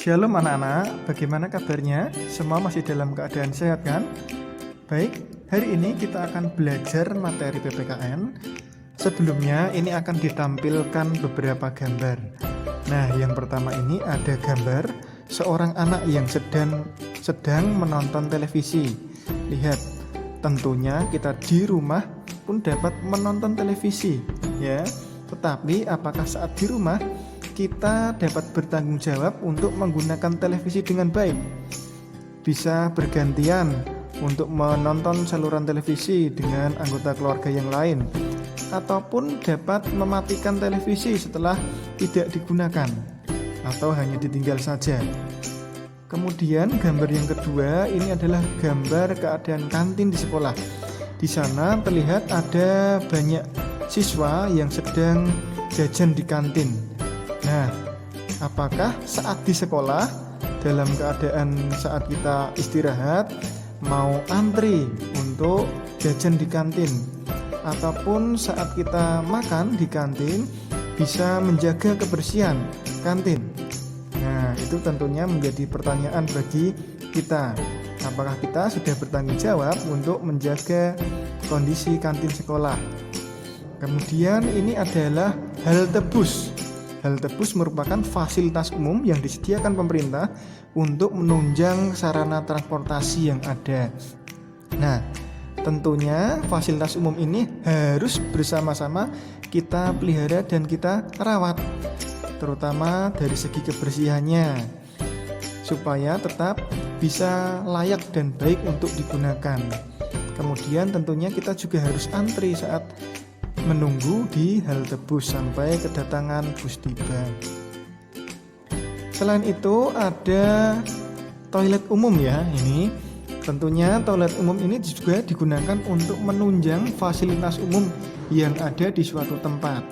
Shalom anak-anak, bagaimana kabarnya? Semua masih dalam keadaan sehat kan? Baik, hari ini kita akan belajar materi PPKN. Sebelumnya ini akan ditampilkan beberapa gambar. Nah, yang pertama ini ada gambar seorang anak yang sedang menonton televisi. Lihat, tentunya kita di rumah pun dapat menonton televisi, ya. Tetapi apakah saat di rumah kita dapat bertanggung jawab untuk menggunakan televisi dengan baik? Bisa bergantian untuk menonton saluran televisi dengan anggota keluarga yang lain, ataupun dapat mematikan televisi setelah tidak digunakan, atau hanya ditinggal saja. Kemudian gambar yang kedua ini adalah gambar keadaan kantin di sekolah. Di sana terlihat ada banyak siswa yang sedang jajan di kantin. Nah, apakah saat di sekolah, dalam keadaan saat kita istirahat, mau antri untuk jajan di kantin, ataupun saat kita makan di kantin, bisa menjaga kebersihan kantin? Nah, itu tentunya menjadi pertanyaan bagi kita. Apakah kita sudah bertanggung jawab untuk menjaga kondisi kantin sekolah? Kemudian ini adalah halte bus. Halte bus merupakan fasilitas umum yang disediakan pemerintah untuk menunjang sarana transportasi yang ada. Nah, tentunya fasilitas umum ini harus bersama-sama kita pelihara dan kita rawat, terutama dari segi kebersihannya, supaya tetap bisa layak dan baik untuk digunakan. Kemudian tentunya kita juga harus antri saat menunggu di halte bus sampai kedatangan bus tiba. Selain itu ada toilet umum ya. Ini tentunya toilet umum ini juga digunakan untuk menunjang fasilitas umum yang ada di suatu tempat.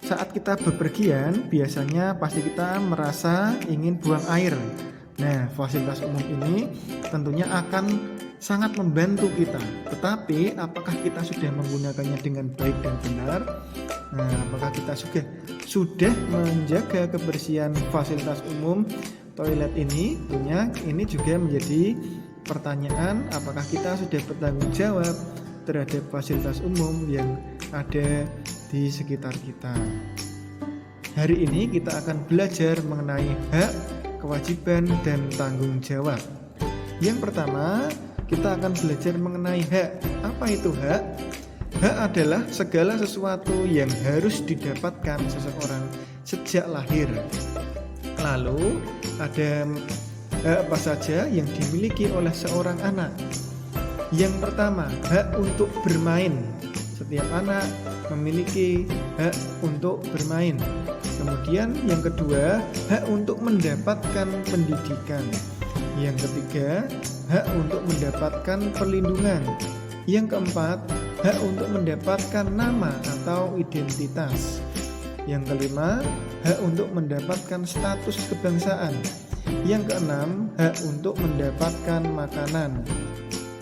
Saat kita bepergian biasanya pasti kita merasa ingin buang air. Nah, fasilitas umum ini tentunya akan sangat membantu kita. Tetapi apakah kita sudah menggunakannya dengan baik dan benar? Nah, apakah kita sudah menjaga kebersihan fasilitas umum toilet ini? Tentunya ini juga menjadi pertanyaan, apakah kita sudah bertanggung jawab terhadap fasilitas umum yang ada di sekitar kita. Hari ini kita akan belajar mengenai hak, kewajiban, dan tanggung jawab. Yang pertama, kita akan belajar mengenai hak. Apa itu hak? Hak adalah segala sesuatu yang harus didapatkan seseorang sejak lahir. Lalu ada hak apa saja yang dimiliki oleh seorang anak? Yang pertama, hak untuk bermain. Setiap anak memiliki hak untuk bermain. Kemudian yang kedua, hak untuk mendapatkan pendidikan. Yang ketiga, hak untuk mendapatkan perlindungan. Yang keempat, hak untuk mendapatkan nama atau identitas. Yang kelima, hak untuk mendapatkan status kebangsaan. Yang keenam, hak untuk mendapatkan makanan.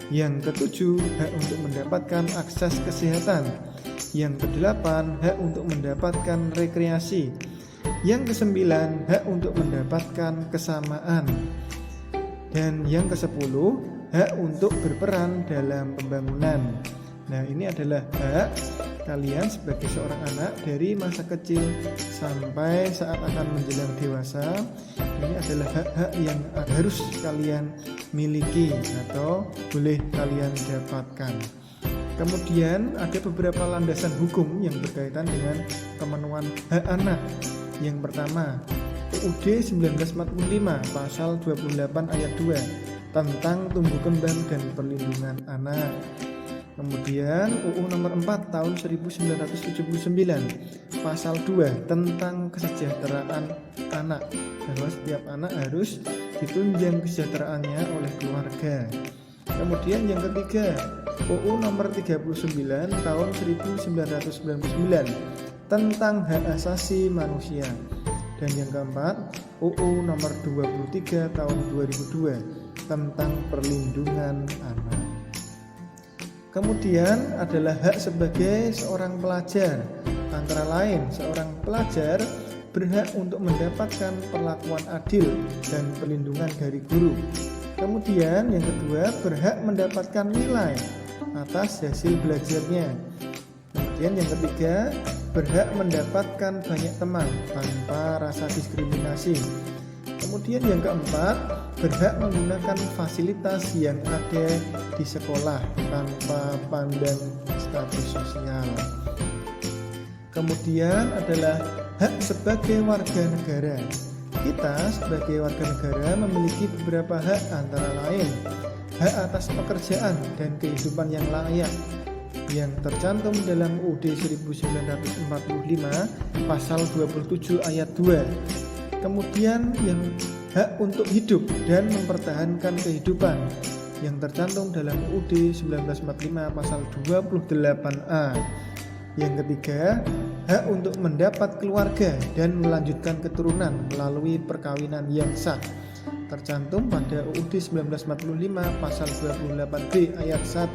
Yang ketujuh, hak untuk mendapatkan akses kesehatan. Yang kedelapan, hak untuk mendapatkan rekreasi. Yang kesembilan, hak untuk mendapatkan kesamaan. Dan yang ke-10, hak untuk berperan dalam pembangunan. Nah, ini adalah hak kalian sebagai seorang anak dari masa kecil sampai saat akan menjelang dewasa. Ini adalah hak-hak yang harus kalian miliki atau boleh kalian dapatkan. Kemudian ada beberapa landasan hukum yang berkaitan dengan pemenuhan hak anak. Yang pertama, UUD 1945 pasal 28 ayat 2 tentang tumbuh kembang dan perlindungan anak. Kemudian UU nomor 4 tahun 1979 pasal 2 tentang kesejahteraan anak, bahwa setiap anak harus ditunjang kesejahteraannya oleh keluarga. Kemudian yang ketiga, UU nomor 39 tahun 1999 tentang hak asasi manusia. Dan yang keempat, UU nomor 23 tahun 2002 tentang perlindungan anak. Kemudian adalah hak sebagai seorang pelajar. Antara lain, seorang pelajar berhak untuk mendapatkan perlakuan adil dan perlindungan dari guru. Kemudian yang kedua, berhak mendapatkan nilai atas hasil belajarnya. Kemudian yang ketiga, berhak mendapatkan banyak teman tanpa rasa diskriminasi. Kemudian yang keempat, berhak menggunakan fasilitas yang ada di sekolah tanpa pandang status sosial. Kemudian adalah hak sebagai warga negara. Kita sebagai warga negara memiliki beberapa hak, antara lain hak atas pekerjaan dan kehidupan yang layak yang tercantum dalam UUD 1945 pasal 27 ayat 2. Kemudian yang hak untuk hidup dan mempertahankan kehidupan yang tercantum dalam UUD 1945 pasal 28A. Yang ketiga, hak untuk mendapat keluarga dan melanjutkan keturunan melalui perkawinan yang sah, tercantum pada UUD 1945 pasal 28B ayat 1.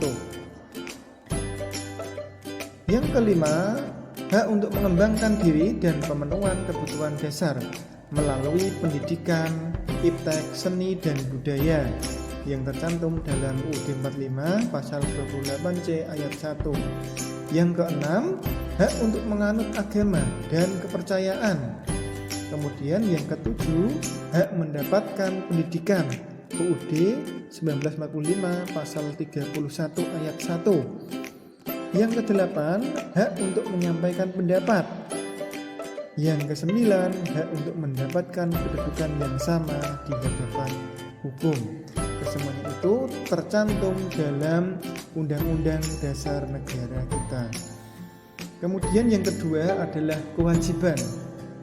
Yang kelima, hak untuk mengembangkan diri dan pemenuhan kebutuhan dasar melalui pendidikan, iptek, seni, dan budaya yang tercantum dalam UUD 45 pasal 28C ayat 1. Yang keenam, hak untuk menganut agama dan kepercayaan. Kemudian yang ketujuh, hak mendapatkan pendidikan, UUD 1945 pasal 31 ayat 1. Yang kedelapan, hak untuk menyampaikan pendapat. Yang kesembilan, hak untuk mendapatkan kedudukan yang sama di hadapan hukum. Kesemuanya itu tercantum dalam Undang-Undang Dasar Negara kita. Kemudian yang kedua adalah kewajiban.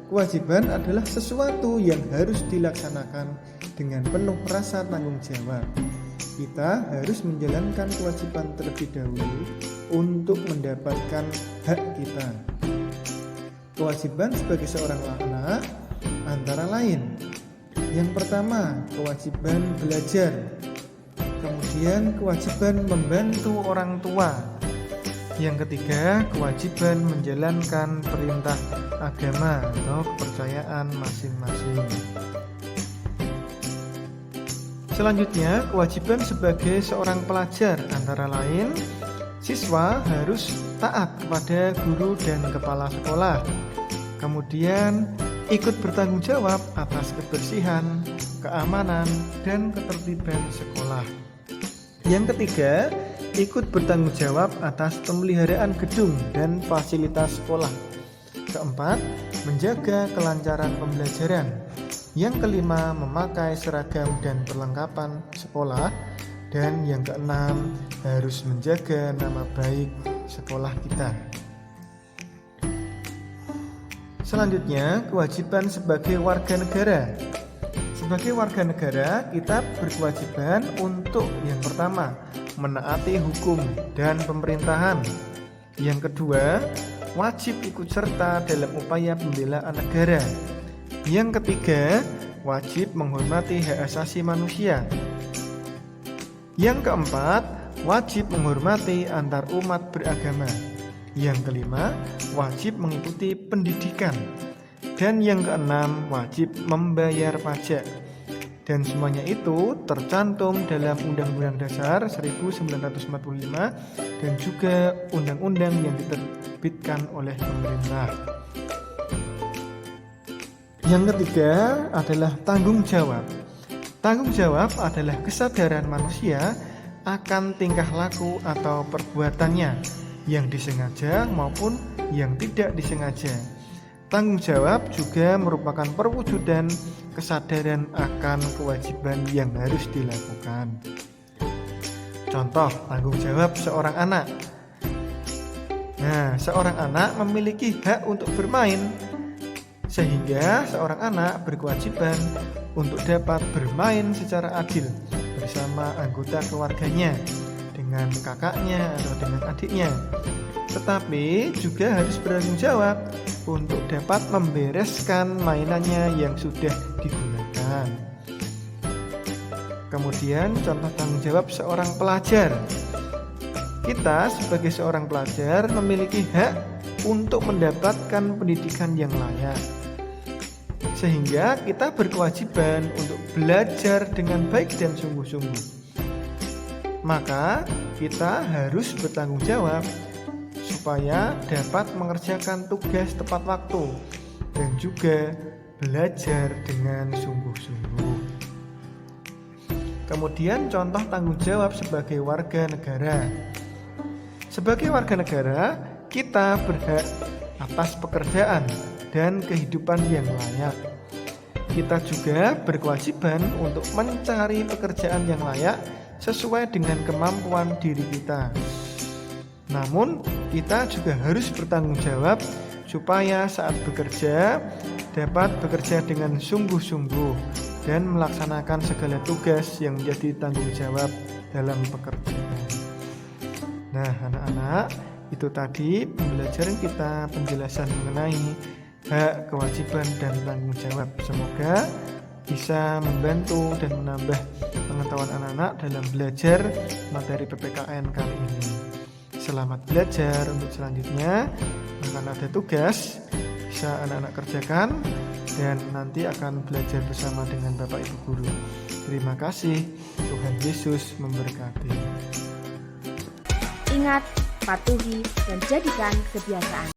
Kewajiban adalah sesuatu yang harus dilaksanakan dengan penuh rasa tanggung jawab. Kita harus menjalankan kewajiban terlebih dahulu untuk mendapatkan hak kita. Kewajiban sebagai seorang anak antara lain, yang pertama, kewajiban belajar. Kemudian kewajiban membantu orang tua. Yang ketiga, kewajiban menjalankan perintah agama atau kepercayaan masing-masing. Selanjutnya, kewajiban sebagai seorang pelajar antara lain, siswa harus taat kepada guru dan kepala sekolah. Kemudian ikut bertanggung jawab atas kebersihan, keamanan, dan ketertiban sekolah. Yang ketiga, ikut bertanggung jawab atas pemeliharaan gedung dan fasilitas sekolah. Keempat, menjaga kelancaran pembelajaran. Yang kelima, memakai seragam dan perlengkapan sekolah. Dan yang keenam, harus menjaga nama baik sekolah kita. Selanjutnya, kewajiban sebagai warga negara. Sebagai warga negara, kita berkewajiban untuk yang pertama, menaati hukum dan pemerintahan. Yang kedua, wajib ikut serta dalam upaya pembelaan negara. Yang ketiga, wajib menghormati hak asasi manusia. Yang keempat, wajib menghormati antar umat beragama. Yang kelima, wajib mengikuti pendidikan. Dan yang keenam, wajib membayar pajak. Dan semuanya itu tercantum dalam Undang-Undang Dasar 1945 dan juga undang-undang yang diterbitkan oleh pemerintah. Yang ketiga adalah tanggung jawab. Tanggung jawab adalah kesadaran manusia akan tingkah laku atau perbuatannya yang disengaja maupun yang tidak disengaja. Tanggung jawab juga merupakan perwujudan kesadaran akan kewajiban yang harus dilakukan. Contoh tanggung jawab seorang anak. Nah, seorang anak memiliki hak untuk bermain, sehingga seorang anak berkewajiban untuk dapat bermain secara adil bersama anggota keluarganya, dengan kakaknya atau dengan adiknya. Tetapi juga harus bertanggung jawab untuk dapat membereskan mainannya yang sudah digunakan. Kemudian contoh tanggung jawab seorang pelajar. Kita sebagai seorang pelajar memiliki hak untuk mendapatkan pendidikan yang layak. sehingga kita berkewajiban untuk belajar dengan baik dan sungguh-sungguh. Maka kita harus bertanggung jawab supaya dapat mengerjakan tugas tepat waktu dan juga belajar dengan sungguh-sungguh. Kemudian contoh tanggung jawab sebagai warga negara. Sebagai warga negara, kita berhak atas pekerjaan dan kehidupan yang layak. Kita juga berkewajiban untuk mencari pekerjaan yang layak sesuai dengan kemampuan diri kita. Namun, kita juga harus bertanggung jawab supaya saat bekerja dapat bekerja dengan sungguh-sungguh dan melaksanakan segala tugas yang menjadi tanggung jawab dalam pekerjaan. Nah, anak-anak, itu tadi pembelajaran kita, penjelasan mengenai hak, kewajiban, dan tanggung jawab. Semoga bisa membantu dan menambah pengetahuan anak-anak dalam belajar materi PPKN kali ini. Selamat belajar. Untuk selanjutnya akan ada tugas bisa anak-anak kerjakan dan nanti akan belajar bersama dengan Bapak Ibu Guru. Terima kasih. Tuhan Yesus memberkati. Ingat, patuhi dan jadikan kebiasaan.